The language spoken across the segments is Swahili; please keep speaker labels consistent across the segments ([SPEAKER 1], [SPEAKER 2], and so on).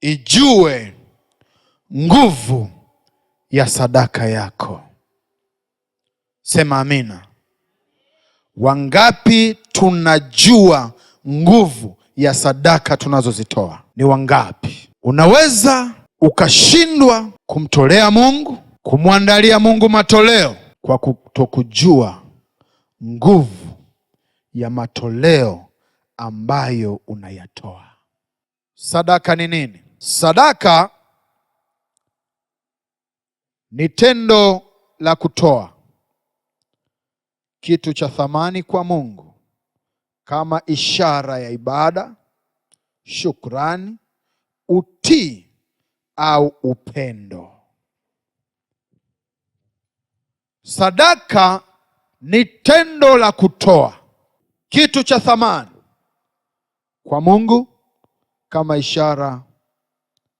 [SPEAKER 1] ijue nguvu ya sadaka yako. Sema amina. Wangapi tunajua nguvu ya sadaka tunazozitoa? Ni wangapi? Unaweza ukashindwa kumtolea Mungu, kumwandalia Mungu matoleo kwa kutokujua nguvu ya matoleo ambayo unayatoa. Sadaka ni nini? Sadaka ni tendo la kutoa kitu cha thamani kwa Mungu kama ishara ya ibada, shukrani, utii au upendo. Sadaka ni tendo la kutoa kitu cha thamani kwa Mungu kama ishara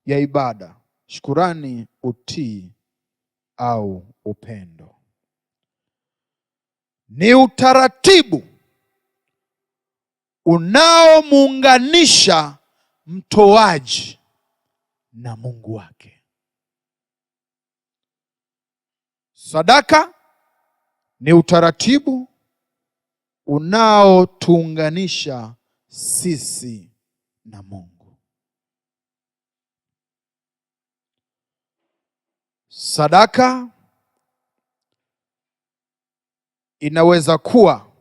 [SPEAKER 1] ya ibada, shukrani, utii au upendo. Ni utaratibu unaomuunganisha mtoaji na Mungu wake. Sadaka ni utaratibu unaotuunganisha sisi na Mungu. Sadaka inaweza kuwa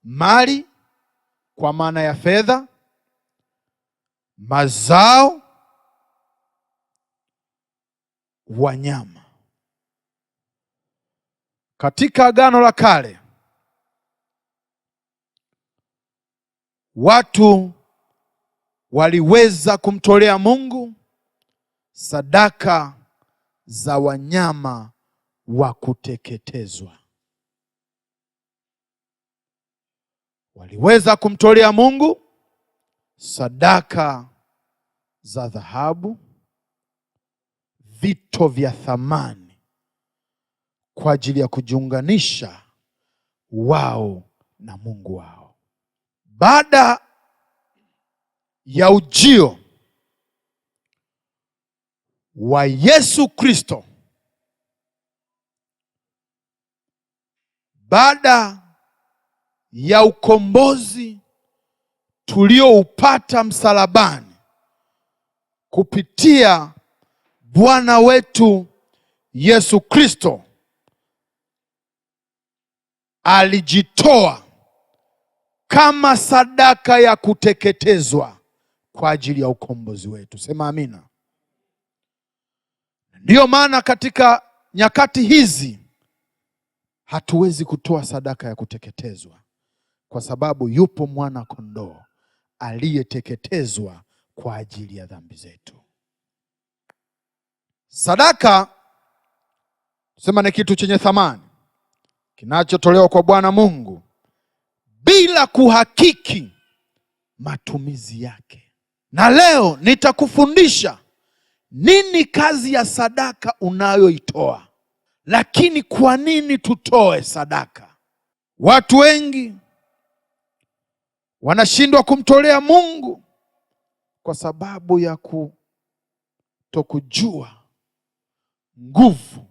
[SPEAKER 1] mali kwa maana ya fedha, mazao, wanyama. Katika Agano la Kale, watu waliweza kumtolea Mungu sadaka za wanyama wa kuteketezwa. Waliweza kumtolea Mungu sadaka za dhahabu, vito vya thamani kwa ajili ya kujiunganisha wao na Mungu wao. Baada ya ujio wa Yesu Kristo, baada ya ukombozi tulioupata msalabani kupitia Bwana wetu Yesu Kristo, alijitoa kama sadaka ya kuteketezwa kwa ajili ya ukombozi wetu. Sema amina. Ndiyo maana katika nyakati hizi hatuwezi kutoa sadaka ya kuteketezwa, kwa sababu yupo mwana kondoo aliyeteketezwa kwa ajili ya dhambi zetu. Sadaka sema ni kitu chenye thamani kinachotolewa kwa Bwana Mungu bila kuhakiki matumizi yake. Na leo nitakufundisha nini kazi ya sadaka unayoitoa. Lakini kwa nini tutoe sadaka? Watu wengi wanashindwa kumtolea Mungu kwa sababu ya kutokujua nguvu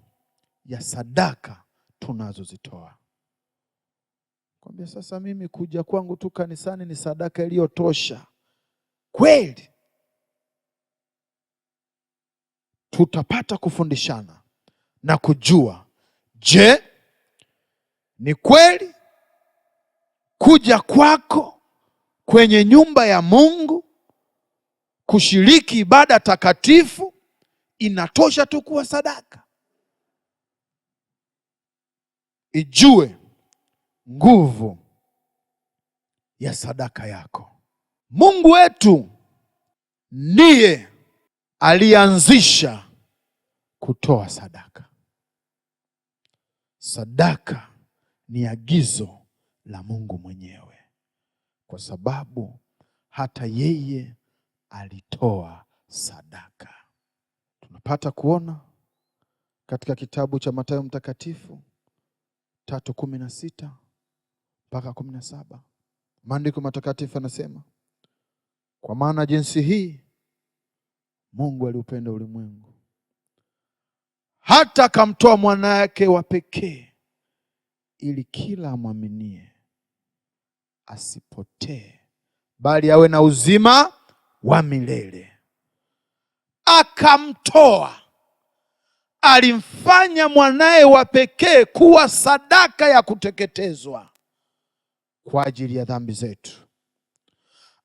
[SPEAKER 1] ya sadaka tunazozitoa. Kwambia sasa mimi kuja kwangu tu kanisani ni sadaka iliyotosha. Kweli? Tutapata kufundishana na kujua, je, ni kweli kuja kwako kwenye nyumba ya Mungu kushiriki ibada takatifu inatosha tu kuwa sadaka? Ijue nguvu ya sadaka yako. Mungu wetu ndiye alianzisha kutoa sadaka. Sadaka ni agizo la Mungu mwenyewe, kwa sababu hata yeye alitoa sadaka. Tunapata kuona katika kitabu cha Mathayo Mtakatifu 3:16 mpaka 17. Maandiko matakatifu yanasema, kwa maana jinsi hii Mungu aliupenda ulimwengu hata akamtoa mwana wake wa pekee, ili kila amwaminie asipotee, bali awe na uzima wa milele. Akamtoa, alimfanya mwanae wa pekee kuwa sadaka ya kuteketezwa kwa ajili ya dhambi zetu.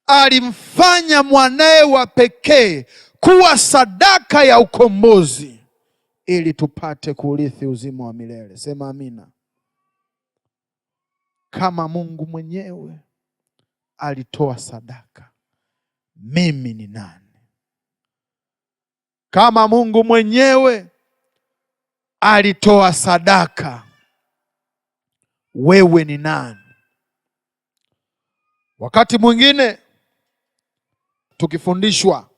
[SPEAKER 1] Alimfanya mwanae wa pekee kuwa sadaka ya ukombozi, ili tupate kurithi uzima wa milele. Sema amina. Kama Mungu mwenyewe alitoa sadaka, mimi ni nani? Kama Mungu mwenyewe alitoa sadaka, wewe ni nani? Wakati mwingine tukifundishwa,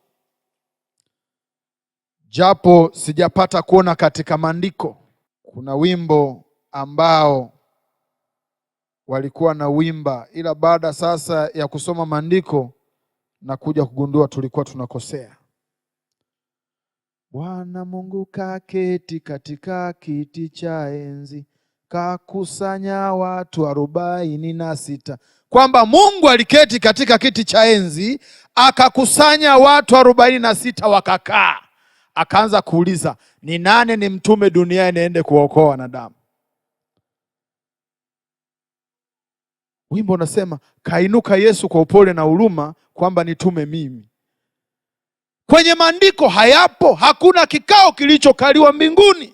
[SPEAKER 1] japo sijapata kuona katika maandiko, kuna wimbo ambao walikuwa na wimba, ila baada sasa ya kusoma maandiko na kuja kugundua tulikuwa tunakosea. Bwana Mungu kaketi katika kiti cha enzi, kakusanya watu 46. Kwamba Mungu aliketi katika kiti cha enzi, akakusanya watu 46 wakakaa. Akaanza kuuliza, ni nani ni mtume duniani niende kuokoa wanadamu? Wimbo unasema kainuka Yesu kwa upole na huruma, kwamba nitume mimi. Kwenye maandiko hayapo, hakuna kikao kilichokaliwa mbinguni.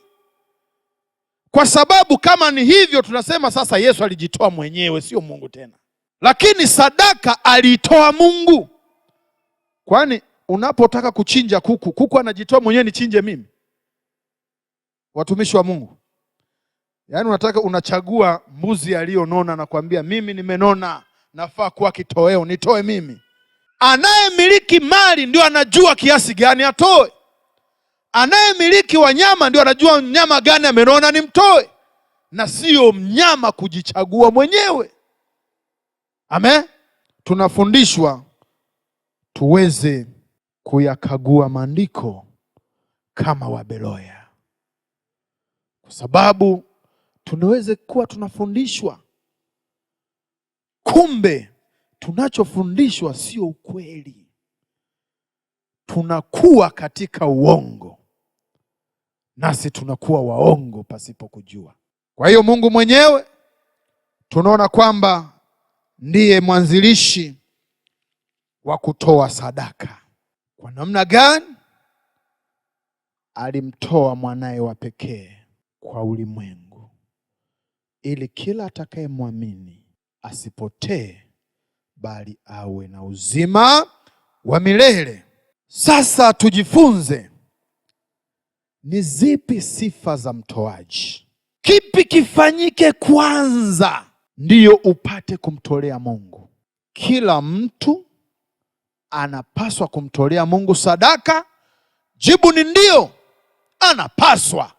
[SPEAKER 1] Kwa sababu kama ni hivyo, tunasema sasa Yesu alijitoa mwenyewe, sio Mungu tena. Lakini sadaka aliitoa Mungu. Kwani unapotaka kuchinja kuku anajitoa mwenyewe, nichinje mimi? Watumishi wa Mungu, yaani unachagua mbuzi aliyonona na kuambia mimi nimenona, nafaa kuwa kitoweo, nitoe mimi. Anayemiliki mali ndio anajua kiasi gani atoe. Anayemiliki wanyama ndio anajua mnyama gani amenona nimtoe, na sio mnyama kujichagua mwenyewe. Amen. Tunafundishwa tuweze kuyakagua maandiko kama Waberoya, kwa sababu tunaweze kuwa tunafundishwa, kumbe tunachofundishwa sio ukweli. Tunakuwa katika uongo, nasi tunakuwa waongo pasipo kujua. Kwa hiyo Mungu mwenyewe tunaona kwamba ndiye mwanzilishi wa kutoa sadaka. Kwa namna gani? Alimtoa mwanae wa pekee kwa ulimwengu, ili kila atakayemwamini asipotee, bali awe na uzima wa milele. Sasa tujifunze, ni zipi sifa za mtoaji? Kipi kifanyike kwanza ndiyo upate kumtolea Mungu? Kila mtu anapaswa kumtolea Mungu sadaka? Jibu ni ndio, anapaswa.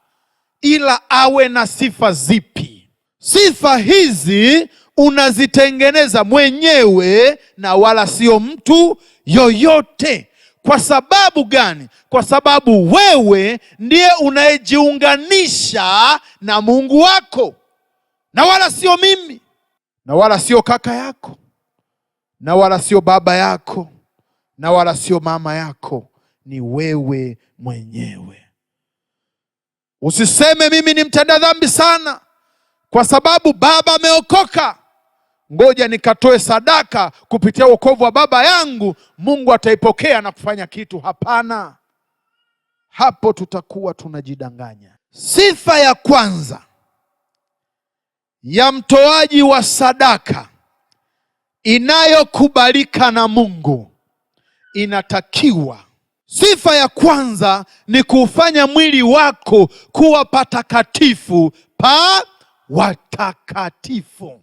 [SPEAKER 1] Ila awe na sifa zipi? Sifa hizi unazitengeneza mwenyewe na wala sio mtu yoyote. Kwa sababu gani? Kwa sababu wewe ndiye unayejiunganisha na Mungu wako, na wala sio mimi, na wala sio kaka yako, na wala sio baba yako, na wala sio mama yako. Ni wewe mwenyewe. Usiseme mimi ni mtenda dhambi sana kwa sababu baba ameokoka, ngoja nikatoe sadaka kupitia wokovu wa baba yangu, Mungu ataipokea na kufanya kitu. Hapana, hapo tutakuwa tunajidanganya. Sifa ya kwanza ya mtoaji wa sadaka inayokubalika na Mungu inatakiwa, sifa ya kwanza ni kufanya mwili wako kuwa patakatifu pa watakatifu.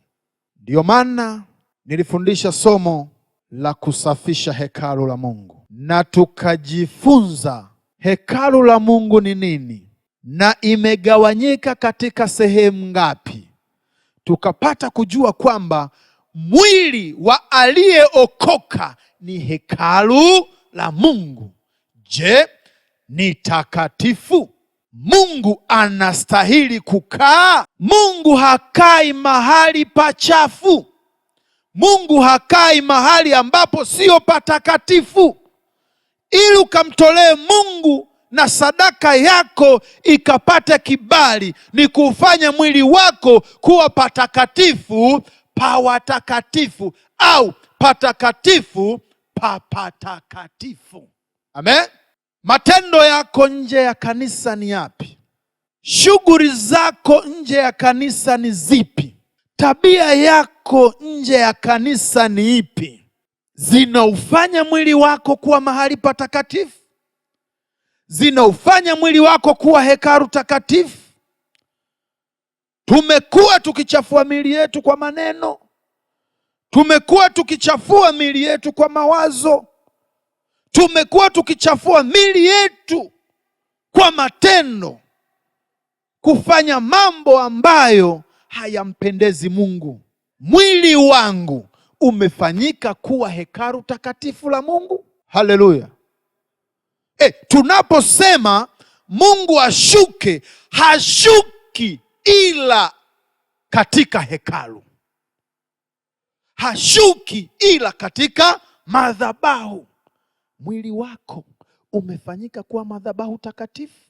[SPEAKER 1] Ndiyo maana nilifundisha somo la kusafisha hekalu la Mungu, na tukajifunza hekalu la Mungu ni nini na imegawanyika katika sehemu ngapi. Tukapata kujua kwamba mwili wa aliyeokoka ni hekalu la Mungu. Je, ni takatifu? Mungu anastahili kukaa? Mungu hakai mahali pachafu. Mungu hakai mahali ambapo sio patakatifu. Ili ukamtolee Mungu na sadaka yako ikapata kibali, ni kufanya mwili wako kuwa patakatifu pa watakatifu, au patakatifu pa patakatifu. Amen. Matendo yako nje ya kanisa ni yapi? Shughuli zako nje ya kanisa ni zipi? Tabia yako nje ya kanisa ni ipi? Zinaufanya mwili wako kuwa mahali patakatifu? Zinaufanya mwili wako kuwa hekalu takatifu? Tumekuwa tukichafua miili yetu kwa maneno. Tumekuwa tukichafua miili yetu kwa mawazo. Tumekuwa tukichafua miili yetu kwa matendo, kufanya mambo ambayo hayampendezi Mungu. Mwili wangu umefanyika kuwa hekalu takatifu la Mungu. Haleluya. Tunaposema Mungu ashuke, hashuki ila katika hekalu. Hashuki ila katika madhabahu. Mwili wako umefanyika kuwa madhabahu takatifu.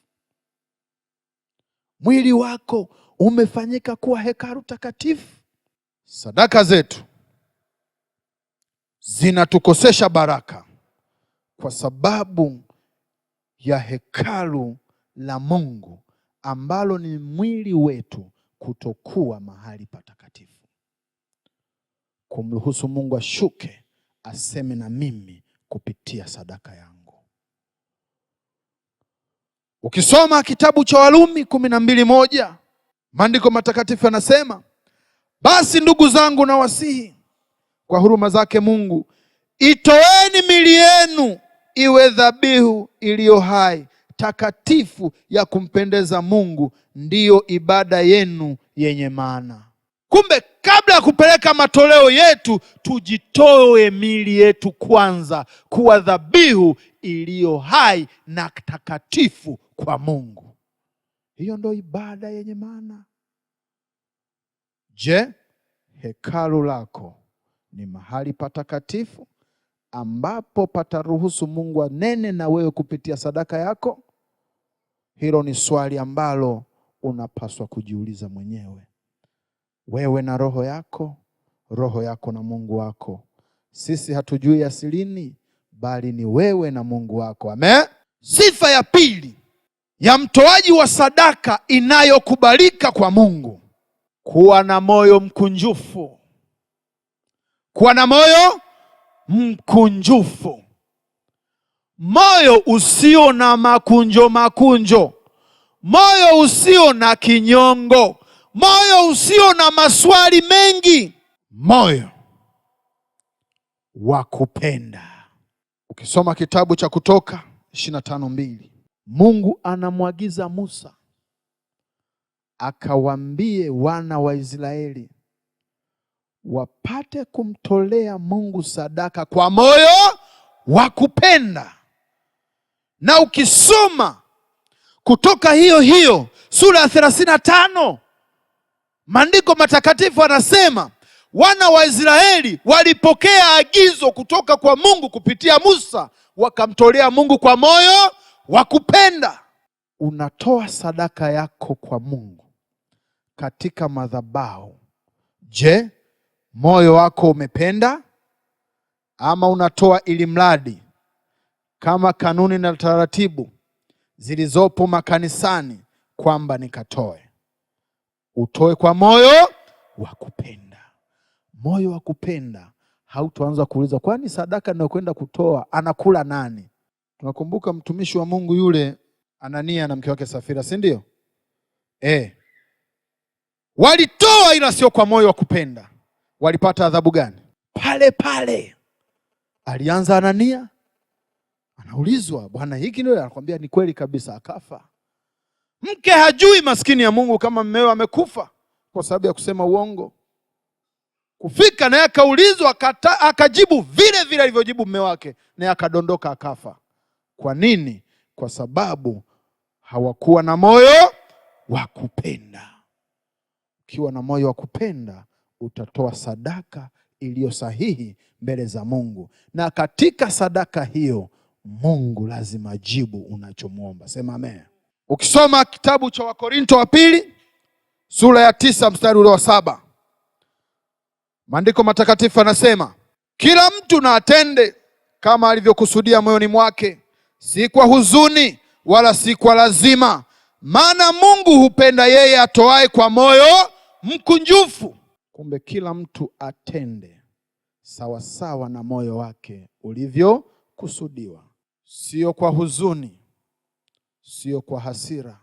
[SPEAKER 1] Mwili wako umefanyika kuwa hekalu takatifu. Sadaka zetu zinatukosesha baraka kwa sababu ya hekalu la Mungu ambalo ni mwili wetu kutokuwa mahali patakatifu. Kumruhusu Mungu ashuke aseme na mimi kupitia sadaka yangu. Ukisoma kitabu cha Warumi 12:1, maandiko matakatifu yanasema, basi ndugu zangu na wasihi kwa huruma zake Mungu, itoeni miili yenu iwe dhabihu iliyo hai, takatifu, ya kumpendeza Mungu, ndiyo ibada yenu yenye maana. Kumbe kabla ya kupeleka matoleo yetu, tujitoe miili yetu kwanza kuwa dhabihu iliyo hai na takatifu kwa Mungu. Hiyo ndio ibada yenye maana. Je, hekalu lako ni mahali patakatifu ambapo pataruhusu Mungu anene na wewe kupitia sadaka yako? Hilo ni swali ambalo unapaswa kujiuliza mwenyewe. Wewe na roho yako na Mungu wako. Sisi hatujui asilini, bali ni wewe na Mungu wako. Amen. Sifa ya pili ya mtoaji wa sadaka inayokubalika kwa Mungu: kuwa na moyo mkunjufu. Kuwa na moyo mkunjufu. Moyo usio na makunjo. Moyo usio na kinyongo. Moyo usio na maswali mengi. Moyo wa kupenda. Ukisoma kitabu cha Kutoka 25:2, Mungu anamwagiza Musa akawaambie wana wa Israeli wapate kumtolea Mungu sadaka kwa moyo wa kupenda. Na ukisoma Kutoka hiyo sura ya 35, maandiko matakatifu anasema wana wa Israeli walipokea agizo kutoka kwa Mungu kupitia Musa, wakamtolea Mungu kwa moyo wa kupenda. Unatoa sadaka yako kwa Mungu katika madhabahu. Je, moyo wako umependa, ama unatoa ili mradi kama kanuni na taratibu zilizopo makanisani kwamba nikatoe? Utoe kwa moyo wa kupenda. Moyo wa kupenda, hautaanza kuuliza kwani sadaka ninayokwenda kutoa anakula nani? Tunakumbuka mtumishi wa Mungu yule Anania na mke wake Safira, si ndio? Walitoa ila sio kwa moyo wa kupenda. Walipata adhabu gani? Pale alianza Anania, anaulizwa, Bwana hiki ndio? Anakuambia ni kweli kabisa, akafa. Mke hajui maskini ya Mungu kama mmeo amekufa kwa sababu ya kusema uongo. Kufika naye akaulizwa, akajibu vile vile alivyojibu mume wake, naye akadondoka akafa. Kwa nini? Kwa sababu hawakuwa na moyo wa kupenda. Ukiwa na moyo wa kupenda, utatoa sadaka iliyo sahihi mbele za Mungu, na katika sadaka hiyo Mungu lazima ajibu unachomwomba. Sema amen. Ukisoma kitabu cha Wakorinto wa pili sura ya 9 mstari ule wa 7, maandiko matakatifu yanasema, kila mtu na atende kama alivyokusudia moyoni mwake, si kwa huzuni wala si kwa lazima, maana Mungu hupenda yeye atoaye kwa moyo mkunjufu. Kumbe kila mtu atende sawasawa na moyo wake ulivyokusudiwa, sio kwa huzuni, sio kwa hasira,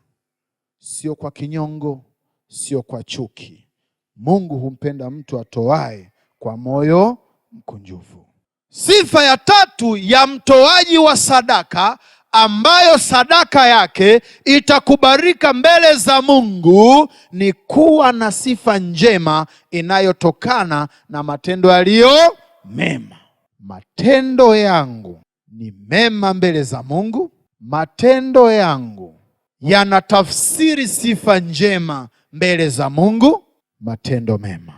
[SPEAKER 1] sio kwa kinyongo, sio kwa chuki. Mungu humpenda mtu atoaye kwa moyo mkunjufu. Sifa ya tatu ya mtoaji wa sadaka, ambayo sadaka yake itakubalika mbele za Mungu, ni kuwa na sifa njema inayotokana na matendo yaliyo mema. Matendo yangu ni mema mbele za Mungu. Matendo yangu yanatafsiri sifa njema mbele za Mungu. Matendo mema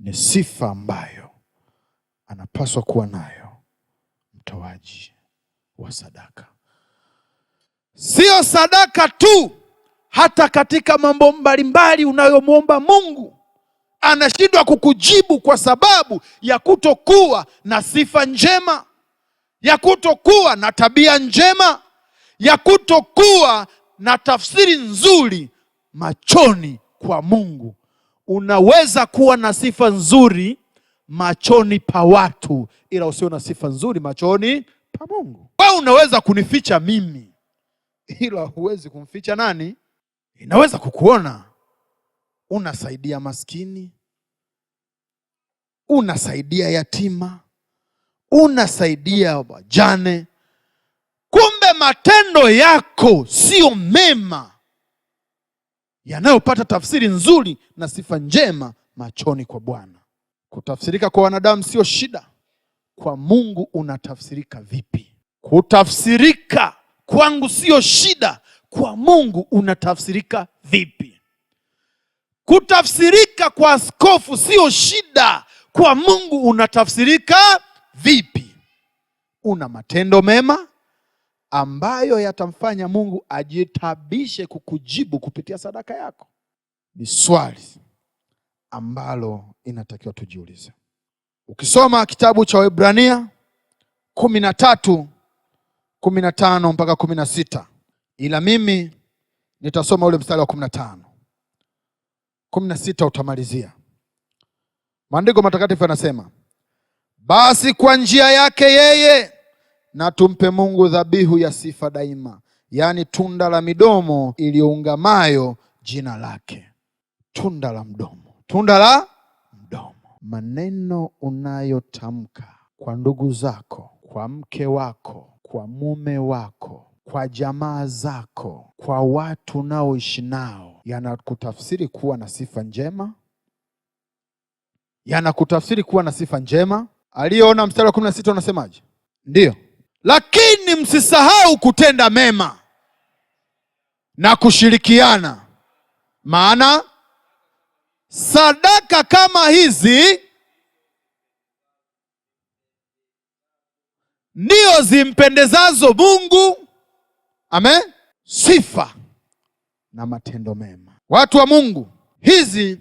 [SPEAKER 1] ni sifa ambayo anapaswa kuwa nayo mtoaji wa sadaka. Sio sadaka tu, hata katika mambo mbalimbali unayomwomba Mungu anashindwa kukujibu kwa sababu ya kutokuwa na sifa njema, ya kutokuwa na tabia njema, ya kutokuwa na tafsiri nzuri machoni kwa Mungu. Unaweza kuwa na sifa nzuri machoni pa watu, ila usio na sifa nzuri machoni pa Mungu. Wewe unaweza kunificha mimi, ila huwezi kumficha nani? Inaweza kukuona unasaidia maskini, unasaidia yatima, unasaidia wajane, kumbe matendo yako sio mema yanayopata tafsiri nzuri na sifa njema machoni kwa Bwana. Kutafsirika kwa wanadamu sio shida. Kwa Mungu unatafsirika vipi? Kutafsirika kwangu sio shida. Kwa Mungu unatafsirika vipi? Kutafsirika kwa askofu sio shida. Kwa Mungu unatafsirika vipi? Una matendo mema ambayo yatamfanya Mungu ajitabishe kukujibu kupitia sadaka yako. Ni swali ambalo inatakiwa tujiulize. Ukisoma kitabu cha Waebrania 13:15 mpaka 16, ila mimi nitasoma ule mstari wa 15. 16 utamalizia. Maandiko matakatifu yanasema, basi kwa njia yake yeye na tumpe Mungu dhabihu ya sifa daima, yaani tunda la midomo iliyoungamayo jina lake. Tunda la mdomo, tunda la mdomo. Maneno unayotamka kwa ndugu zako, kwa mke wako, kwa mume wako, kwa jamaa zako, kwa watu unaoishi nao, yanakutafsiri kuwa na sifa njema? Yanakutafsiri kuwa na sifa njema? Aliyeona mstari wa 16 unasemaje? Ndiyo. Lakini msisahau kutenda mema na kushirikiana, maana sadaka kama hizi ndio zimpendezazo Mungu. Amen. Sifa na matendo mema. Watu wa Mungu, hizi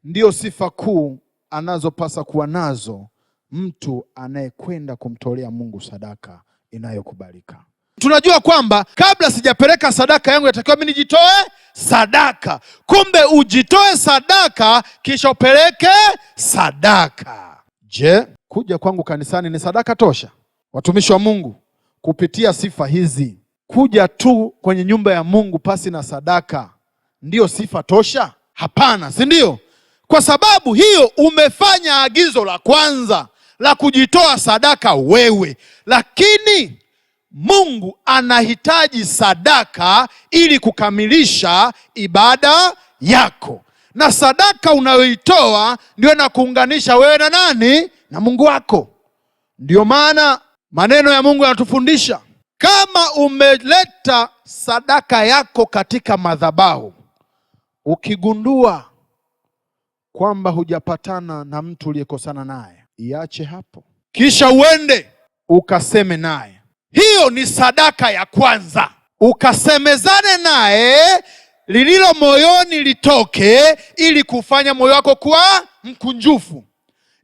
[SPEAKER 1] ndio sifa kuu anazopasa kuwa nazo mtu anayekwenda kumtolea Mungu sadaka inayokubalika. Tunajua kwamba kabla sijapeleka sadaka yangu natakiwa mimi nijitoe sadaka. Kumbe ujitoe sadaka kisha upeleke sadaka. Je, kuja kwangu kanisani ni sadaka tosha? Watumishi wa Mungu, kupitia sifa hizi, kuja tu kwenye nyumba ya Mungu pasi na sadaka ndiyo sifa tosha? Hapana, si ndio? Kwa sababu hiyo umefanya agizo la kwanza la kujitoa sadaka wewe, lakini Mungu anahitaji sadaka ili kukamilisha ibada yako, na sadaka unayoitoa ndio inakuunganisha wewe na nani? Na Mungu wako. Ndio maana Maneno ya Mungu yanatufundisha kama umeleta sadaka yako katika madhabahu, ukigundua kwamba hujapatana na mtu uliyekosana naye, iache hapo, kisha uende ukaseme naye. Hiyo ni sadaka ya kwanza. Ukasemezane naye, lililo moyoni litoke, ili kufanya moyo wako kuwa mkunjufu,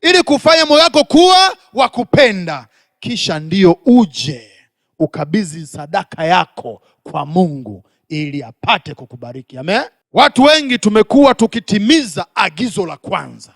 [SPEAKER 1] ili kufanya moyo wako kuwa wa kupenda. Kisha ndio uje ukabidhi sadaka yako kwa Mungu ili apate kukubariki. Amen. Watu wengi tumekuwa tukitimiza agizo la kwanza,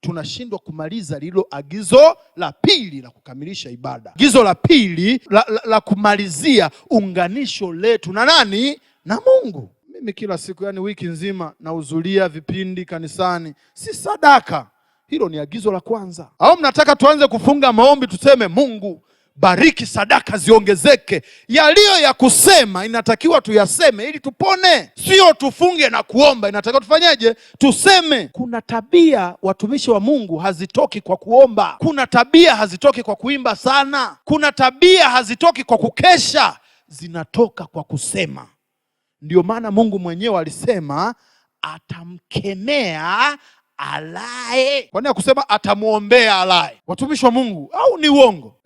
[SPEAKER 1] tunashindwa kumaliza lilo agizo la pili la kukamilisha ibada. Agizo la pili la kumalizia unganisho letu na nani? Na Mungu. Mimi kila siku, wiki nzima nahudhuria vipindi kanisani, si sadaka. Hilo ni agizo la kwanza. Au mnataka tuanze kufunga maombi tuseme Mungu bariki sadaka ziongezeke? Yaliyo ya kusema inatakiwa tuyaseme ili tupone, sio tufunge na kuomba. Inatakiwa tufanyeje? Tuseme. Kuna tabia watumishi wa Mungu hazitoki kwa kuomba. Kuna tabia hazitoki kwa kuimba sana. Kuna tabia hazitoki kwa kukesha, zinatoka kwa kusema. Ndio maana Mungu mwenyewe alisema atamkemea alaye. Kwa nini akusema atamuombea alaye? Watumishi wa Mungu, au ni uongo?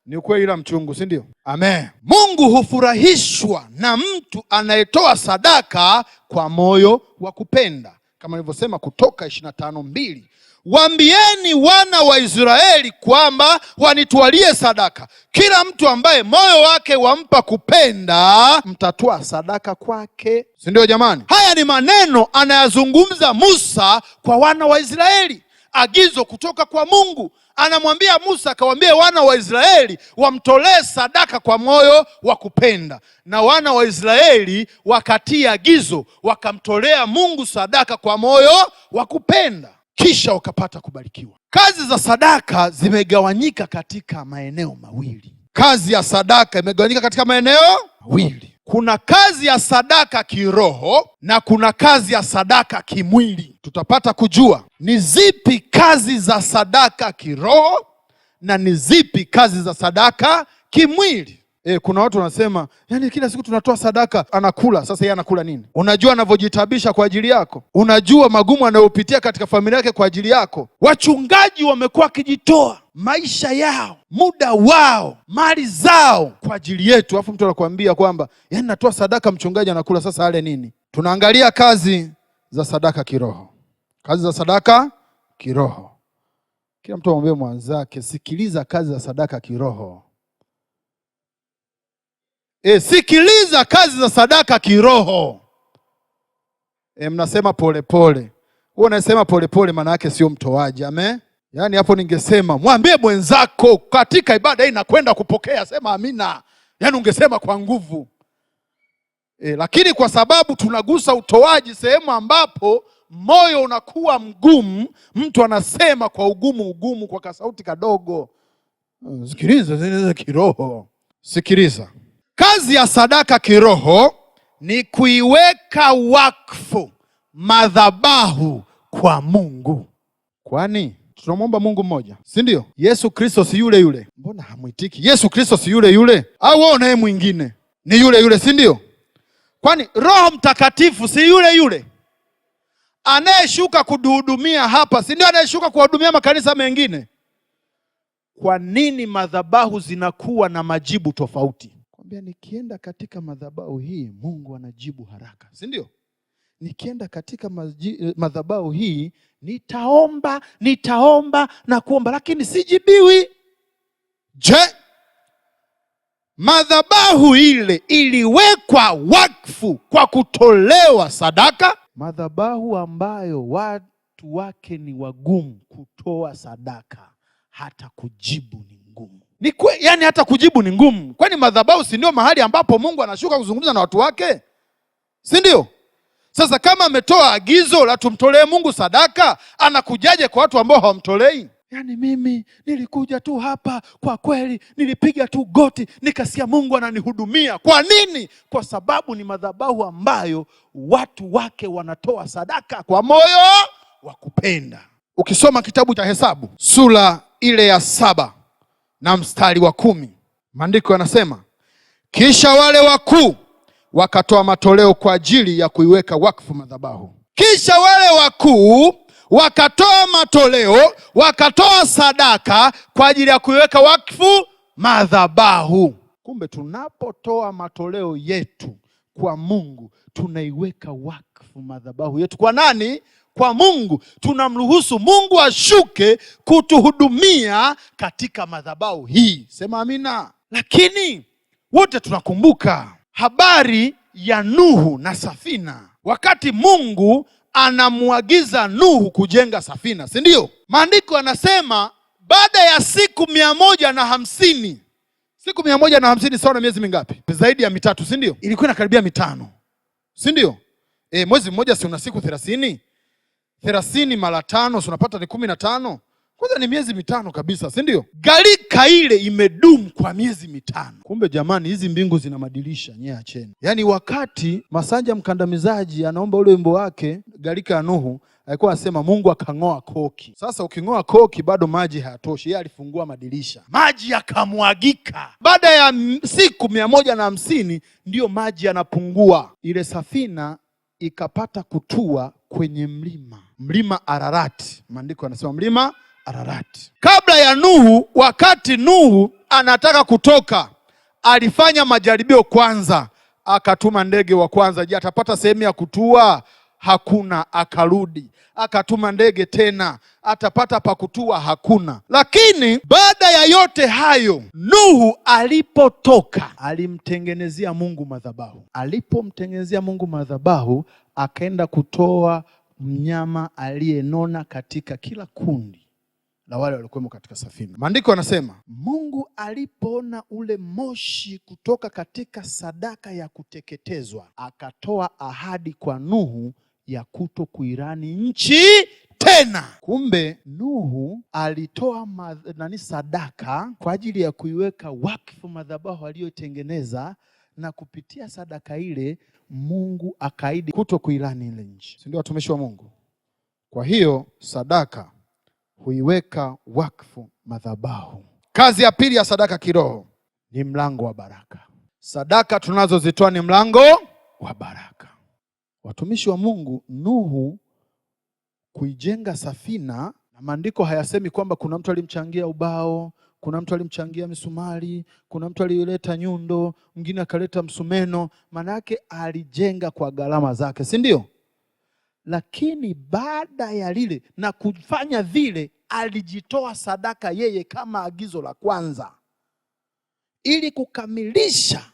[SPEAKER 1] Ni ukweli ila mchungu, si ndio? Amen. Mungu hufurahishwa na mtu anayetoa sadaka kwa moyo wa kupenda, kama nilivyosema Kutoka 25:2. Waambieni wana wa Israeli kwamba wanitwalie sadaka. Kila mtu ambaye moyo wake wampa kupenda, mtatoa sadaka kwake. Si ndio jamani? Haya ni maneno anayazungumza Musa kwa wana wa Israeli, agizo kutoka kwa Mungu. Anamwambia Musa akawaambie wana wa Israeli wamtolee sadaka kwa moyo wa kupenda, na wana wa Israeli wakatii agizo, wakamtolea Mungu sadaka kwa moyo wa kupenda, kisha wakapata kubarikiwa. Kazi za sadaka zimegawanyika katika maeneo mawili. Kazi ya sadaka imegawanyika katika maeneo mawili. Kuna kazi ya sadaka kiroho na kuna kazi ya sadaka kimwili. Tutapata kujua ni zipi kazi za sadaka kiroho na ni zipi kazi za sadaka kimwili. Kuna watu wanasema, kila siku tunatoa sadaka, anakula. Sasa yeye anakula nini? Unajua anavyojitabisha kwa ajili yako? Unajua magumu anayopitia katika familia yake kwa ajili yako? Wachungaji wamekuwa wakijitoa maisha yao, muda wao, mali zao kwa ajili yetu, alafu mtu anakuambia kwamba natoa sadaka, mchungaji anakula. Sasa ale nini? Tunaangalia kazi za sadaka kiroho. Kazi za sadaka kiroho. Kila mtu amwambie mwanzake, sikiliza kazi za sadaka kiroho. Sikiliza kazi za sadaka kiroho. Mnasema polepole. Wewe unasema polepole, maana yake sio mtoaji. Amen. Hapo ningesema mwambie mwenzako katika ibada hii nakwenda kupokea, sema amina. Ungesema kwa nguvu. Lakini kwa sababu tunagusa utoaji sehemu ambapo moyo unakuwa mgumu, mtu anasema kwa ugumu kwa kasauti kadogo. Sikiliza kiroho. Sikiliza. Kazi ya sadaka kiroho ni kuiweka wakfu madhabahu kwa Mungu. Kwani tunamwomba Mungu mmoja, si ndio? Yesu Kristo si yule yule? Mbona hamwitiki? Yesu Kristo si yule yule? Au wewe unaye mwingine? Ni yule yule, si ndio? Kwani Roho Mtakatifu si yule yule anayeshuka kuduhudumia hapa, si ndio anayeshuka kuhudumia makanisa mengine? Kwa nini madhabahu zinakuwa na majibu tofauti? Kwambia nikienda katika madhabahu hii Mungu anajibu haraka, si ndio? Nikienda katika madhabahu hii nitaomba na kuomba, lakini sijibiwi. Je, madhabahu ile iliwekwa wakfu kwa kutolewa sadaka? Madhabahu ambayo watu wake ni wagumu kutoa sadaka, hata kujibu ni ngumu. Hata kujibu ni ngumu. Kwani madhabahu si ndio mahali ambapo Mungu anashuka kuzungumza na watu wake, si ndio? Sasa kama ametoa agizo la tumtolee Mungu sadaka, anakujaje kwa watu ambao hawamtolei? Mimi nilikuja tu hapa, kwa kweli nilipiga tu goti nikasikia Mungu ananihudumia. Kwa nini? Kwa sababu ni madhabahu ambayo watu wake wanatoa sadaka kwa moyo wa kupenda. Ukisoma kitabu cha Hesabu sura ile ya 7 na mstari wa 10, Maandiko yanasema, kisha wale wakuu wakatoa matoleo kwa ajili ya kuiweka wakfu madhabahu. Kisha wale wakuu wakatoa matoleo, wakatoa sadaka kwa ajili ya kuiweka wakfu madhabahu. Kumbe tunapotoa matoleo yetu kwa Mungu, tunaiweka wakfu madhabahu yetu. Kwa nani? Kwa Mungu. Tunamruhusu Mungu ashuke kutuhudumia katika madhabahu hii. Sema amina. Lakini wote tunakumbuka habari ya Nuhu na safina. Wakati Mungu anamuagiza Nuhu kujenga safina, si ndio? Maandiko yanasema baada ya siku 150. Siku 150 sawa na miezi mingapi? Zaidi ya 3, si ndio? Ilikuwa inakaribia 5, si ndio? Mwezi mmoja si una siku 30? 30 mara 5 unapata ni 15. Kwanza ni miezi 5 kabisa, si ndio? Gharika ile imedumu kwa miezi 5. Kumbe jamani, hizi mbingu zina madirisha, nyie acheni. Yaani wakati Masanja Mkandamizaji anaomba ule wimbo wake gharika ya Nuhu, alikuwa anasema Mungu akang'oa koki. Sasa uking'oa koki bado maji hayatoshi. Yeye alifungua madirisha, maji yakamwagika. Baada ya siku 150 ndiyo maji yanapungua. Ile safina ikapata kutua kwenye mlima Ararati. Maandiko yanasema mlima Ararati. Kabla ya Nuhu, wakati Nuhu anataka kutoka, alifanya majaribio kwanza, akatuma ndege wa kwanza. Je, atapata sehemu ya kutua? Hakuna. Akarudi, akatuma ndege tena, atapata pa kutua? Hakuna. Lakini baada ya yote hayo, Nuhu alipotoka, alimtengenezea Mungu madhabahu. Alipomtengenezea Mungu madhabahu, akaenda kutoa mnyama aliyenona katika kila kundi la wale waliokuwemo katika safina. Maandiko yanasema Mungu alipoona ule moshi kutoka katika sadaka ya kuteketezwa, akatoa ahadi kwa Nuhu ya kuto kuirani nchi tena. Kumbe Nuhu alitoa sadaka kwa ajili ya kuiweka wakfu madhabahu aliyotengeneza, na kupitia sadaka ile Mungu akaahidi kuto kuirani ile nchi. Si ndio watumishi wa Mungu? Kwa hiyo sadaka huiweka wakfu madhabahu. Kazi ya pili ya sadaka kiroho ni mlango wa baraka. Sadaka tunazozitoa ni mlango wa baraka. Watumishi wa Mungu, Nuhu kuijenga safina, na maandiko hayasemi kwamba kuna mtu alimchangia ubao, kuna mtu alimchangia misumari, kuna mtu alileta nyundo, mwingine akaleta msumeno. Maana yake alijenga kwa gharama zake, si ndio? Lakini baada ya lile na kufanya vile, alijitoa sadaka yeye kama agizo la kwanza, ili kukamilisha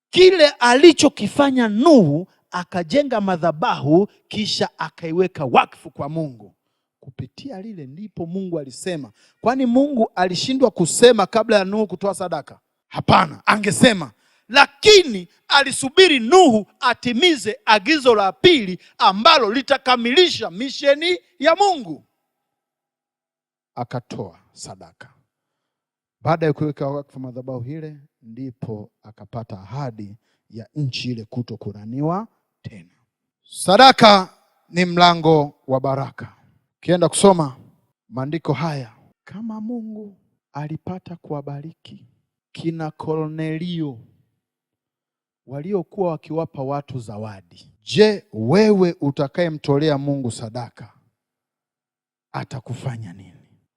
[SPEAKER 1] kile alichokifanya Nuhu. Akajenga madhabahu, kisha akaiweka wakfu kwa Mungu. Kupitia lile ndipo Mungu alisema. Kwani Mungu alishindwa kusema kabla ya Nuhu kutoa sadaka? Hapana, angesema. Lakini alisubiri Nuhu atimize agizo la pili ambalo litakamilisha misheni ya Mungu. Akatoa sadaka. Baada ya kuweka wakfu madhabahu ile, ndipo akapata ahadi ya nchi ile kuto kuraniwa tena. Sadaka ni mlango wa baraka. Ukienda kusoma maandiko haya, kama Mungu alipata kuwabariki kina Kornelio waliokuwa wakiwapa watu zawadi, je, wewe utakayemtolea Mungu sadaka atakufanya nini?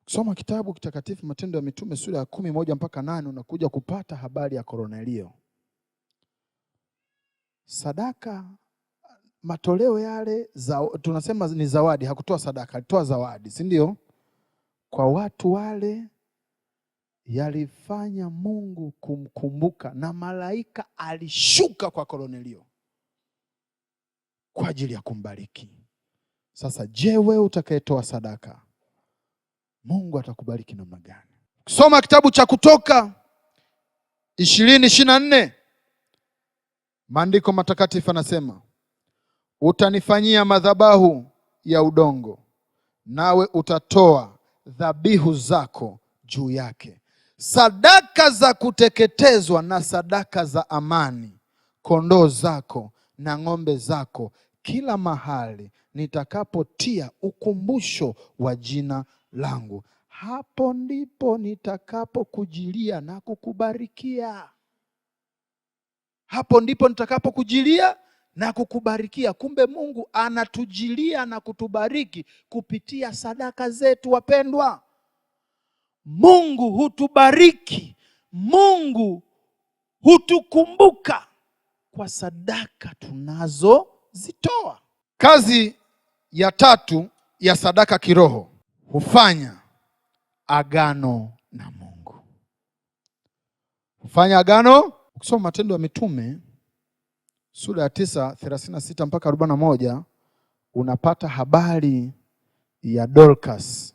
[SPEAKER 1] Soma kitabu kitakatifu Matendo ya Mitume sura ya 11-8, unakuja kupata habari ya Kornelio. Sadaka, matoleo yale tunasema ni zawadi. Hakutoa sadaka, alitoa zawadi, si ndio? Kwa watu wale yalifanya Mungu kumkumbuka, na malaika alishuka kwa Kornelio kwa ajili ya kumbariki. Sasa je, wewe utakayetoa sadaka, Mungu atakubariki namna gani? Soma kitabu cha Kutoka 20:24. Maandiko matakatifu yanasema, utanifanyia madhabahu ya udongo, nawe utatoa dhabihu zako juu yake, sadaka za kuteketezwa na sadaka za amani, kondoo zako na ng'ombe zako, kila mahali nitakapotia ukumbusho wa jina langu. hapo ndipo nitakapokujilia na kukubarikia. Hapo ndipo nitakapokujilia na kukubarikia. Kumbe Mungu anatujilia na kutubariki kupitia sadaka zetu, wapendwa. Mungu hutubariki, Mungu hutukumbuka kwa sadaka tunazozitoa. Kazi ya tatu ya sadaka kiroho, hufanya agano na Mungu. Hufanya agano. Ukisoma Matendo ya Mitume sura ya 9:36 mpaka 41 unapata habari ya Dorcas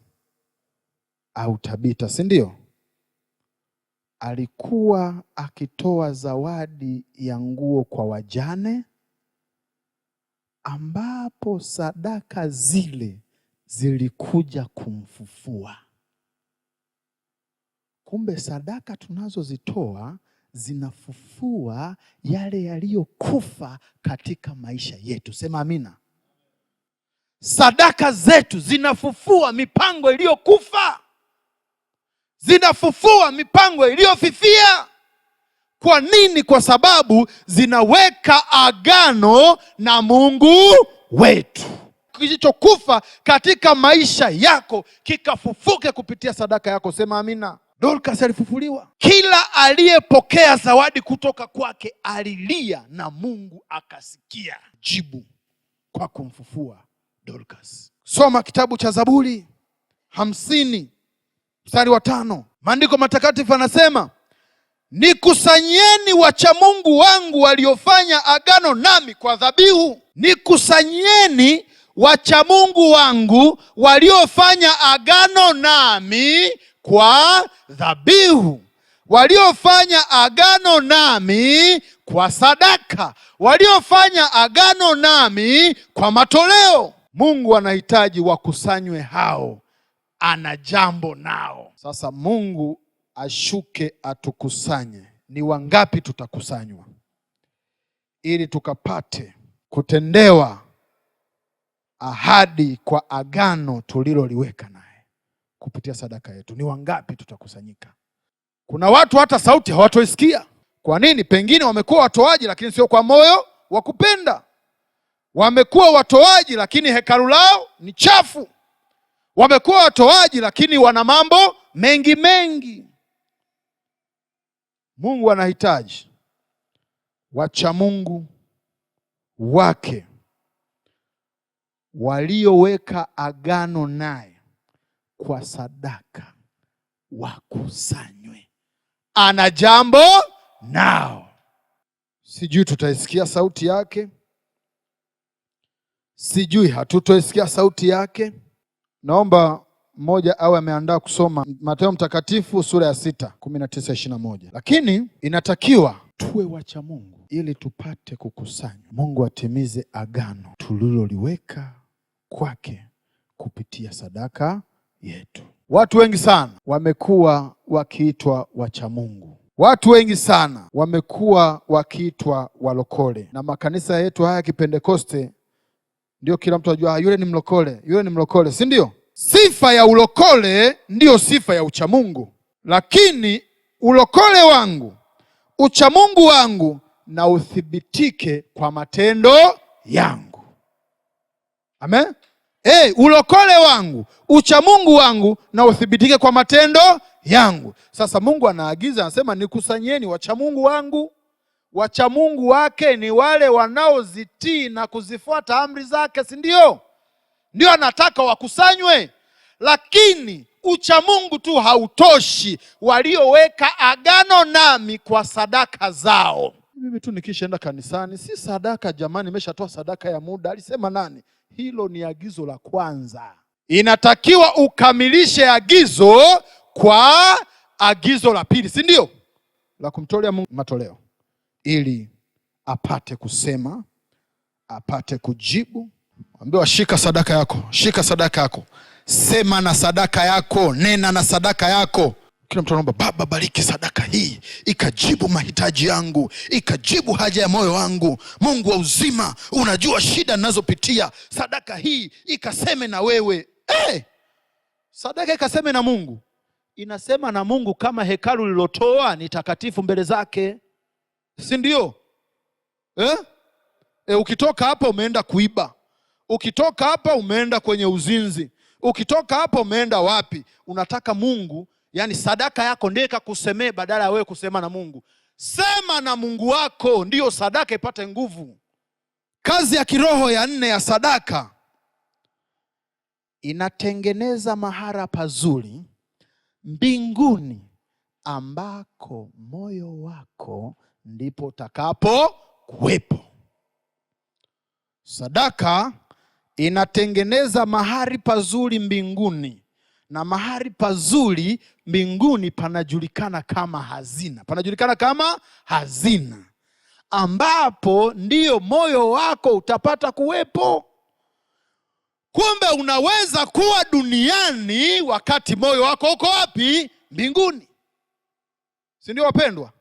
[SPEAKER 1] au Tabita, si ndio? Alikuwa akitoa zawadi ya nguo kwa wajane, ambapo sadaka zile zilikuja kumfufua. Kumbe sadaka tunazozitoa zinafufua yale yaliyokufa katika maisha yetu. Sema amina. Sadaka zetu zinafufua mipango iliyokufa, zinafufua mipango iliyofifia. Kwa nini? Kwa sababu zinaweka agano na Mungu wetu. Kilichokufa katika maisha yako kikafufuke kupitia sadaka yako. Sema amina. Dorcas alifufuliwa. Kila aliyepokea zawadi kutoka kwake alilia na Mungu akasikia jibu kwa kumfufua Dorcas. Soma kitabu cha Zaburi 50 mstari wa 5. Maandiko matakatifu yanasema, nikusanyeni wacha Mungu wangu waliofanya agano nami kwa dhabihu. Nikusanyeni wacha Mungu wangu waliofanya agano nami kwa dhabihu, waliofanya agano nami kwa sadaka, waliofanya agano nami kwa matoleo. Mungu anahitaji wakusanywe hao, ana jambo nao. Sasa Mungu ashuke atukusanye. Ni wangapi tutakusanywa ili tukapate kutendewa ahadi kwa agano tuliloliweka naye kupitia sadaka yetu? Ni wangapi tutakusanyika? Kuna watu hata sauti hawatoisikia. Kwa nini? Pengine wamekuwa watoaji lakini sio kwa moyo wa kupenda. Wamekuwa watoaji lakini hekalu lao ni chafu. Wamekuwa watoaji lakini wana mambo mengi mengi. Mungu anahitaji wacha Mungu wake walioweka agano naye kwa sadaka wakusanywe. Ana jambo nao. Sijui tutaisikia sauti yake, sijui hatutoisikia sauti yake. Naomba mmoja awe ameandaa kusoma Mathayo Mtakatifu sura ya 6 19-21. Lakini inatakiwa tuwe wacha Mungu ili tupate kukusanywa. Mungu atimize agano tuliloliweka kwake kupitia sadaka yetu. Watu wengi sana wamekuwa wakiitwa wacha Mungu. Watu wengi sana wamekuwa wakiitwa walokole. Na makanisa yetu haya Kipentekoste ndio kila mtu ajua yule ni mlokole, yule ni mlokole, si ndio? Sifa ya ulokole ndio sifa ya uchamungu. Lakini ulokole wangu, uchamungu wangu na uthibitike kwa matendo yangu. Amen. Ulokole wangu, uchamungu wangu na uthibitike kwa matendo yangu. Sasa Mungu anaagiza, anasema nikusanyeni wachamungu wangu. Wachamungu wake ni wale wanaozitii na kuzifuata amri zake, si ndio? Ndio anataka wakusanywe. Lakini uchamungu tu hautoshi. Walioweka agano nami kwa sadaka zao. Mimi tu nikishaenda kanisani, si sadaka jamani, nimeshatoa sadaka ya muda. Alisema nani? Hilo ni agizo la kwanza. Inatakiwa ukamilishe agizo kwa agizo la pili, si ndio? La kumtolea Mungu matoleo, ili apate kusema, apate kujibu. Ambiwa shika sadaka yako, shika sadaka yako, sema na sadaka yako, nena na sadaka yako. Kila mtu anaomba, Baba bariki sadaka hii, ikajibu mahitaji yangu, ikajibu haja ya moyo wangu. Mungu wa uzima, unajua shida ninazopitia, sadaka hii ikaseme na wewe. Sadaka ikaseme na Mungu. inasema na Mungu kama hekalu lilotoa ni takatifu mbele zake, si ndio? Ukitoka hapa umeenda kuiba, ukitoka hapa umeenda kwenye uzinzi, ukitoka hapa umeenda wapi? Unataka Mungu, yani sadaka yako ndiye ikakusemee badala ya wewe kusema na Mungu. Sema na Mungu wako, ndiyo sadaka ipate nguvu. Kazi ya kiroho ya 4 ya sadaka, inatengeneza mahali pazuri mbinguni ambako moyo wako ndipo utakapo kuwepo. Sadaka inatengeneza mahali pazuri mbinguni, na mahali pazuri mbinguni panajulikana kama hazina. Panajulikana kama hazina, ambapo ndiyo moyo wako utapata kuwepo. Kumbe unaweza kuwa duniani wakati moyo wako uko wapi? Mbinguni. Si ndio wapendwa?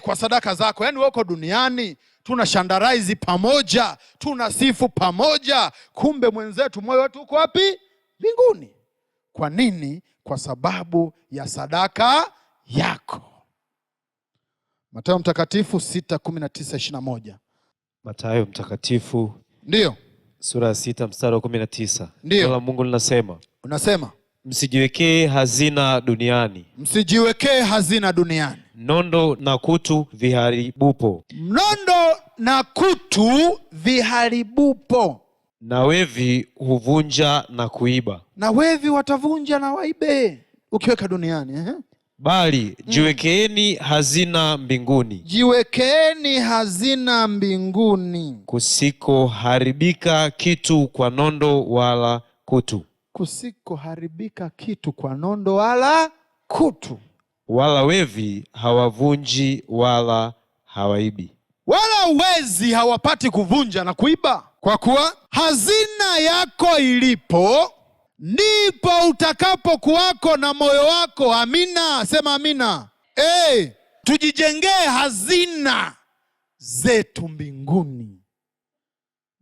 [SPEAKER 1] Kwa sadaka zako, yani wako duniani tunashandaraizi pamoja, tunasifu pamoja, kumbe mwenzetu moyo wetu uko wapi? Mbinguni. Kwa nini? Kwa sababu ya sadaka yako. Mathayo mtakatifu 6:19-21.
[SPEAKER 2] Mathayo mtakatifu
[SPEAKER 1] ndio
[SPEAKER 2] sura ya 6 mstari wa 19.
[SPEAKER 1] Ndio.
[SPEAKER 2] Neno la Mungu linasema,
[SPEAKER 1] unasema
[SPEAKER 2] msijiwekee hazina duniani.
[SPEAKER 1] Msijiwekee hazina duniani.
[SPEAKER 2] Nondo na kutu viharibupo.
[SPEAKER 1] Nondo na kutu viharibupo.
[SPEAKER 2] Na wevi huvunja na kuiba.
[SPEAKER 1] Na wevi watavunja na waibe ukiweka duniani.
[SPEAKER 2] Bali jiwekeeni hazina mbinguni.
[SPEAKER 1] Jiwekeeni hazina mbinguni,
[SPEAKER 2] kusikoharibika kitu kwa nondo wala kutu.
[SPEAKER 1] Kusikoharibika kitu kwa nondo wala kutu.
[SPEAKER 2] Wala wevi hawavunji wala hawaibi.
[SPEAKER 1] Wala wezi hawapati kuvunja na kuiba. Kwa kuwa hazina yako ilipo, ndipo utakapo kuwako na moyo wako. Amina, sema amina. Tujijengee hazina zetu mbinguni,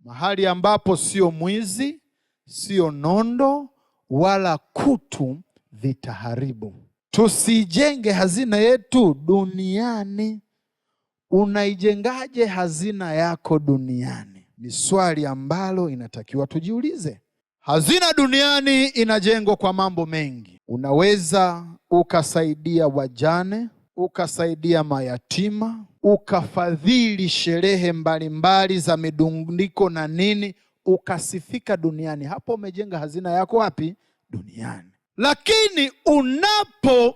[SPEAKER 1] mahali ambapo sio mwizi, sio nondo wala kutu vitaharibu. Tusijenge hazina yetu duniani. Unaijengaje hazina yako duniani? Ni swali ambalo inatakiwa tujiulize. Hazina duniani inajengwa kwa mambo mengi. Unaweza ukasaidia wajane, ukasaidia mayatima, ukafadhili sherehe mbalimbali za midundiko na nini, ukasifika duniani. Hapo umejenga hazina yako wapi? Duniani. Lakini unapo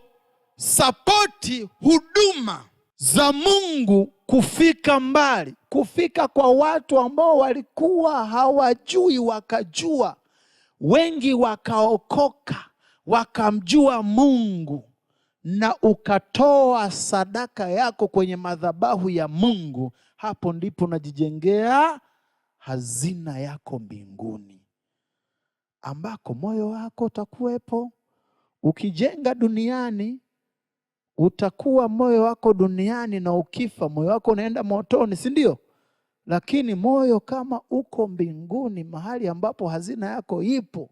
[SPEAKER 1] sapoti huduma za Mungu kufika mbali, kufika kwa watu ambao walikuwa hawajui wakajua, wengi wakaokoka wakamjua Mungu, na ukatoa sadaka yako kwenye madhabahu ya Mungu, hapo ndipo unajijengea hazina yako mbinguni, ambako moyo wako utakuwepo. Ukijenga duniani utakuwa moyo wako duniani, na ukifa moyo wako unaenda motoni, si ndio? Lakini moyo kama uko mbinguni, mahali ambapo hazina yako ipo,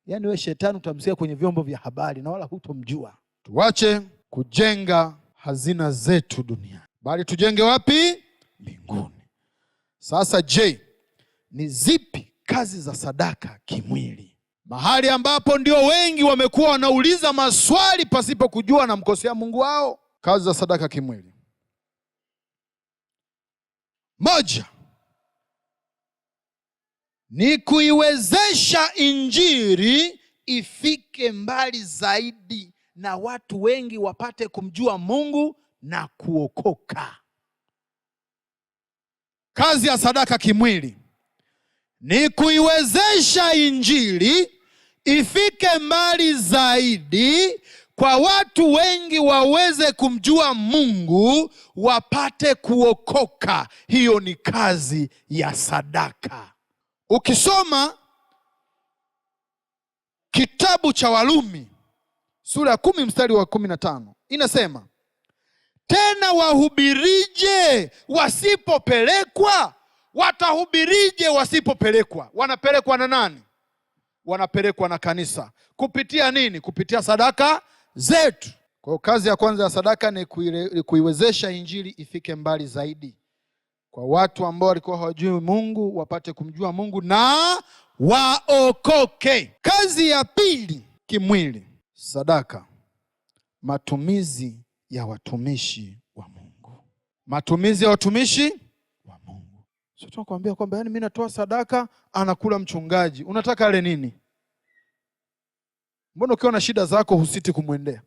[SPEAKER 1] yani we shetani utamsikia kwenye vyombo vya habari na wala hutomjua. Tuache kujenga hazina zetu duniani, bali tujenge wapi? Mbinguni. Sasa je, ni zipi kazi za sadaka kimwili? Mahali ambapo ndio wengi wamekuwa wanauliza maswali pasipo kujua na mkosea Mungu wao. Kazi za sadaka kimwili: moja, ni kuiwezesha injili ifike mbali zaidi na watu wengi wapate kumjua Mungu na kuokoka. Kazi ya sadaka kimwili ni kuiwezesha injili ifike mbali zaidi kwa watu wengi waweze kumjua Mungu, wapate kuokoka. Hiyo ni kazi ya sadaka. Ukisoma kitabu cha Warumi sura ya 10 mstari wa 15 inasema, tena wahubirije wasipopelekwa? Watahubirije wasipopelekwa? Wanapelekwa na nani? Wanapelekwa na kanisa. Kupitia nini? Kupitia sadaka zetu. Kwa hiyo kazi ya kwanza ya sadaka ni kuiwezesha injili ifike mbali zaidi, kwa watu ambao walikuwa hawajui Mungu wapate kumjua Mungu na waokoke. Kazi ya pili kimwili, sadaka, matumizi ya watumishi wa Mungu. Matumizi ya watumishi wa Mungu. Sio tunakwambia kwamba mimi natoa sadaka, anakula mchungaji. Unataka ale nini? Mbona ukiwa na shida zako husiti kumwendea?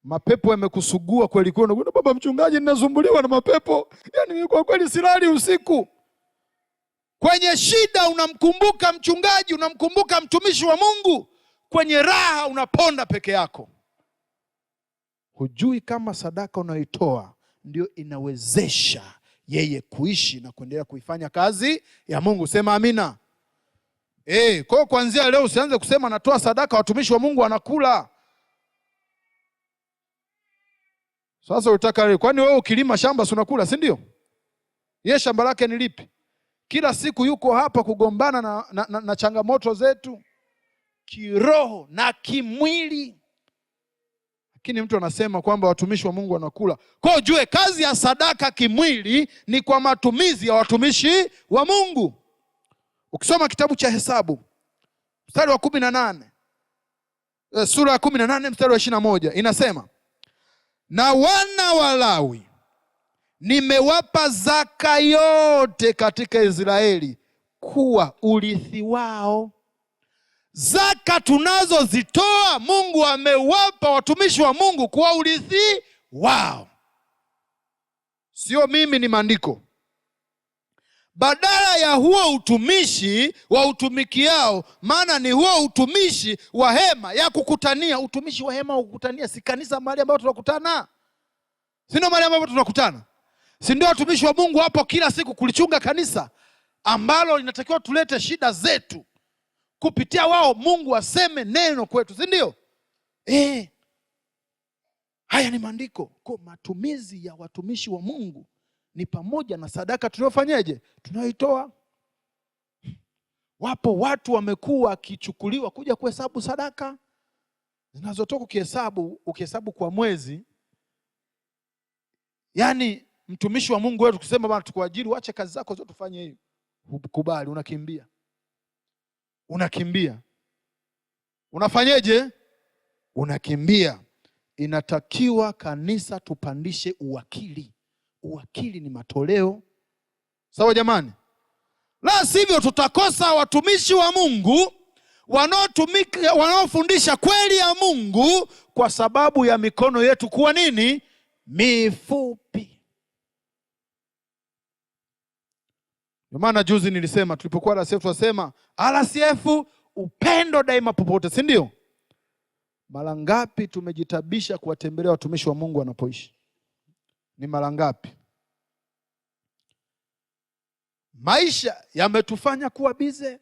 [SPEAKER 1] Mapepo yamekusugua kweli kweli. Unaona, baba mchungaji, ninasumbuliwa na mapepo. Yaani kwa kweli silali usiku. Kwenye shida unamkumbuka mchungaji, unamkumbuka mtumishi wa Mungu. Kwenye raha unaponda peke yako. Hujui kama sadaka unayoitoa ndio inawezesha yeye kuishi na kuendelea kuifanya kazi ya Mungu. Sema amina. Kwa hiyo kuanzia leo usianze kusema natoa sadaka, watumishi wa Mungu wanakula. Sasa unataka leo, kwani wewe ukilima shamba si unakula, si ndio? Yeye shamba lake ni lipi? Kila siku yuko hapa kugombana na changamoto zetu kiroho na kimwili. Lakini mtu anasema kwamba watumishi wa Mungu wanakula. Kwa hiyo jue kazi ya sadaka kimwili ni kwa matumizi ya watumishi wa Mungu. Ukisoma kitabu cha Hesabu mstari wa 18, sura ya 18 mstari wa 21 inasema, na wana wa Lawi nimewapa zaka yote katika Israeli kuwa urithi wao. Zaka tunazozitoa Mungu amewapa watumishi wa Mungu kuwa urithi wao. Sio mimi, ni maandiko. Badala ya huo utumishi wa utumikiao, maana ni huo utumishi wa hema ya kukutania. Utumishi wa hema wa kukutania si kanisa mahali ambapo tunakutana? Si ndio mahali ambapo tunakutana? Si ndio watumishi wa Mungu hapo kila siku kulichunga kanisa ambalo linatakiwa tulete shida zetu, kupitia wao Mungu aseme neno kwetu, si ndio? Haya ni maandiko. Kwa matumizi ya watumishi wa Mungu ni pamoja na sadaka tunayofanyaje? Tunayoitoa. Wapo watu wamekuwa wakichukuliwa kuja kuhesabu sadaka zinazotoka. Ukihesabu kwa mwezi, yaani mtumishi wa Mungu wetu kusema bwana tukuajiri, uache kazi zako zote ufanye hiyo, ukubali, unakimbia. Unafanyeje? Unakimbia. Inatakiwa kanisa tupandishe uwakili. Uwakili ni matoleo. Sawa jamani? La sivyo tutakosa watumishi wa Mungu wanaofundisha kweli ya Mungu kwa sababu ya mikono yetu kuwa nini? Mifupi. Ndio maana juzi nilisema, tulipokuwa RCF tunasema RCF upendo daima popote, si ndio? Mara ngapi tumejitabisha kuwatembelea watumishi wa Mungu wanapoishi? Ni mara ngapi? Maisha yametufanya kuwa bize.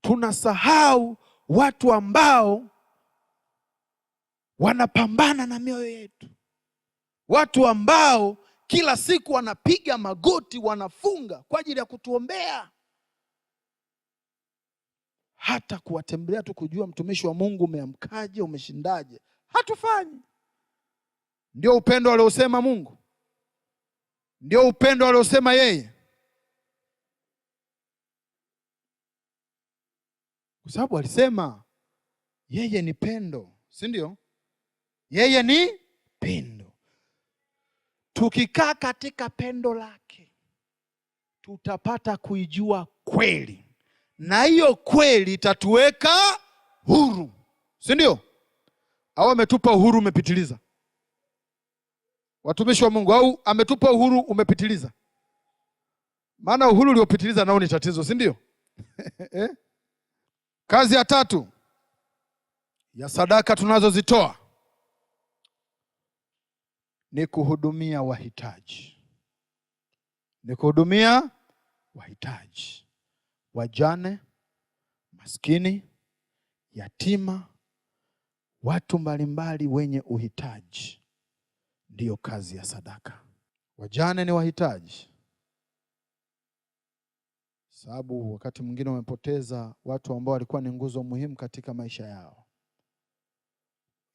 [SPEAKER 1] Tunasahau watu ambao wanapambana na mioyo yetu. Watu ambao kila siku wanapiga magoti, wanafunga kwa ajili ya kutuombea. Hata kuwatembelea tu kujua mtumishi wa Mungu umeamkaje, umeshindaje, hatufanyi. Ndio upendo aliosema Mungu? Ndio upendo aliosema yeye? Kwa sababu alisema yeye ni pendo, si ndio? Yeye ni pendo. Tukikaa katika pendo lake tutapata kuijua kweli, na hiyo kweli itatuweka huru, si ndio? Au ametupa uhuru umepitiliza watumishi wa Mungu, au ametupa uhuru umepitiliza? Maana uhuru uliopitiliza nao ni tatizo, si ndio? Kazi ya tatu ya sadaka tunazozitoa ni kuhudumia wahitaji. Ni kuhudumia wahitaji, wajane, maskini, yatima, watu mbalimbali wenye uhitaji. Ndiyo kazi ya sadaka. Wajane ni wahitaji. sababu wakati mwingine wamepoteza watu ambao walikuwa ni nguzo muhimu katika maisha yao.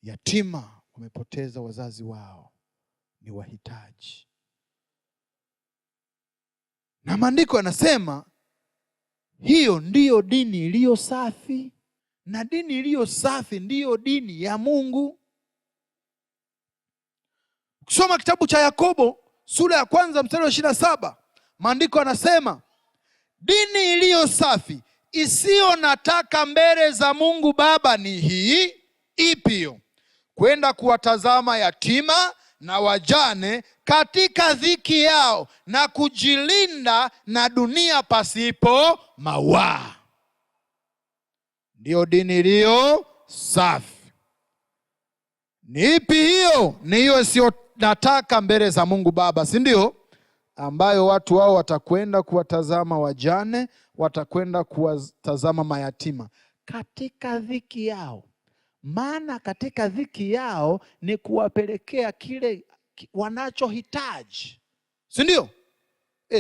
[SPEAKER 1] Yatima wamepoteza wazazi wao, ni wahitaji. Na maandiko yanasema hiyo ndiyo dini iliyo safi, na dini iliyo safi ndiyo dini ya Mungu. Ukisoma kitabu cha Yakobo sura ya 1 mstari wa 27, maandiko yanasema dini iliyo safi isiyo na taka mbele za Mungu Baba ni hii. Ipi hiyo? Kwenda kuwatazama yatima na wajane katika dhiki yao na kujilinda na dunia pasipo mawaa. Ndiyo dini iliyo safi. Ni ipi hiyo? Ni hiyo isiyo nataka mbele za Mungu Baba, si ndio? Ambayo watu wao watakwenda kuwatazama wajane, watakwenda kuwatazama mayatima katika dhiki yao. Maana katika dhiki yao ni kuwapelekea kile wanachohitaji, si ndio?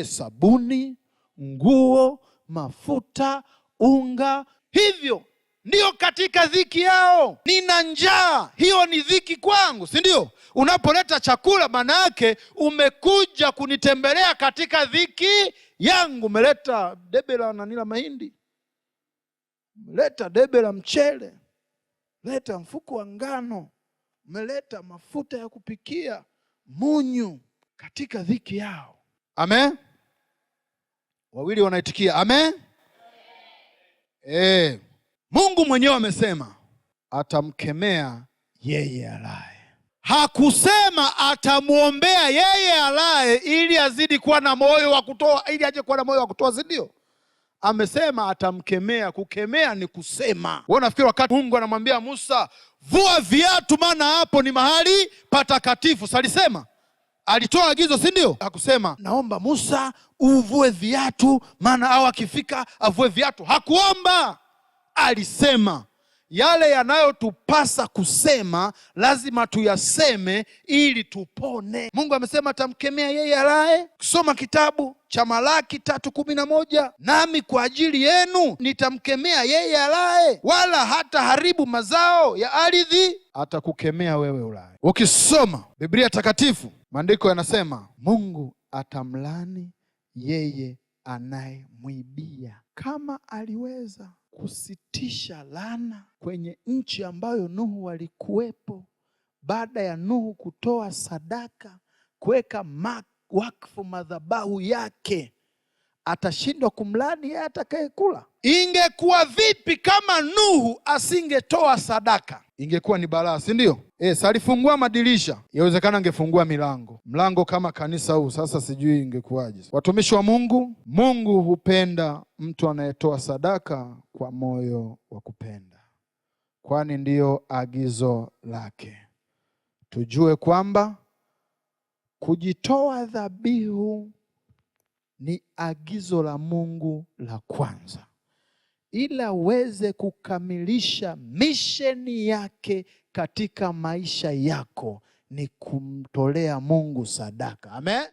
[SPEAKER 1] Sabuni, nguo, mafuta, unga. Hivyo ndio katika dhiki yao. Nina njaa, hiyo ni dhiki kwangu, si ndio? Unapoleta chakula, maana yake umekuja kunitembelea katika dhiki yangu. Umeleta debe la nanila mahindi, umeleta debe la mchele, leta mfuko wa ngano, umeleta mafuta ya kupikia, munyu, katika dhiki yao. Amen. Wawili wanaitikia amen. Mungu mwenyewe amesema atamkemea yeye alaye. Hakusema atamuombea yeye alaye ili azidi kuwa na moyo wa kutoa, ili aje kuwa na moyo wa kutoa, si ndio? Amesema atamkemea. Kukemea ni kusema. Wewe unafikiri wakati Mungu anamwambia Musa vua viatu maana hapo ni mahali patakatifu, salisema alitoa agizo, si ndio? Hakusema naomba Musa uvue viatu maana hao akifika avue viatu. Hakuomba. Alisema yale yanayotupasa kusema lazima tuyaseme ili tupone. Mungu amesema atamkemea yeye alaye. Kusoma kitabu cha Malaki 3:11, nami kwa ajili yenu nitamkemea yeye alaye, wala hata haribu mazao ya ardhi. Atakukemea wewe ulaye. Ukisoma Biblia takatifu, maandiko yanasema Mungu atamlani yeye anayemwibia. Kama aliweza kusitisha laana kwenye nchi ambayo Nuhu alikuwepo, baada ya Nuhu kutoa sadaka, kuweka wakfu madhabahu yake, atashindwa kumlani yeye atakayekula? Ingekuwa vipi kama Nuhu asingetoa sadaka? Ingekuwa ni balaa, si ndio? Salifungua madirisha, yawezekana angefungua mlango kama kanisa huu. Sasa sijui ingekuwaje. Watumishi wa Mungu, Mungu hupenda mtu anayetoa sadaka kwa moyo wa kupenda, kwani ndiyo agizo lake. Tujue kwamba kujitoa dhabihu ni agizo la Mungu la kwanza, ila uweze kukamilisha misheni yake katika maisha yako ni kumtolea Mungu sadaka. Amen.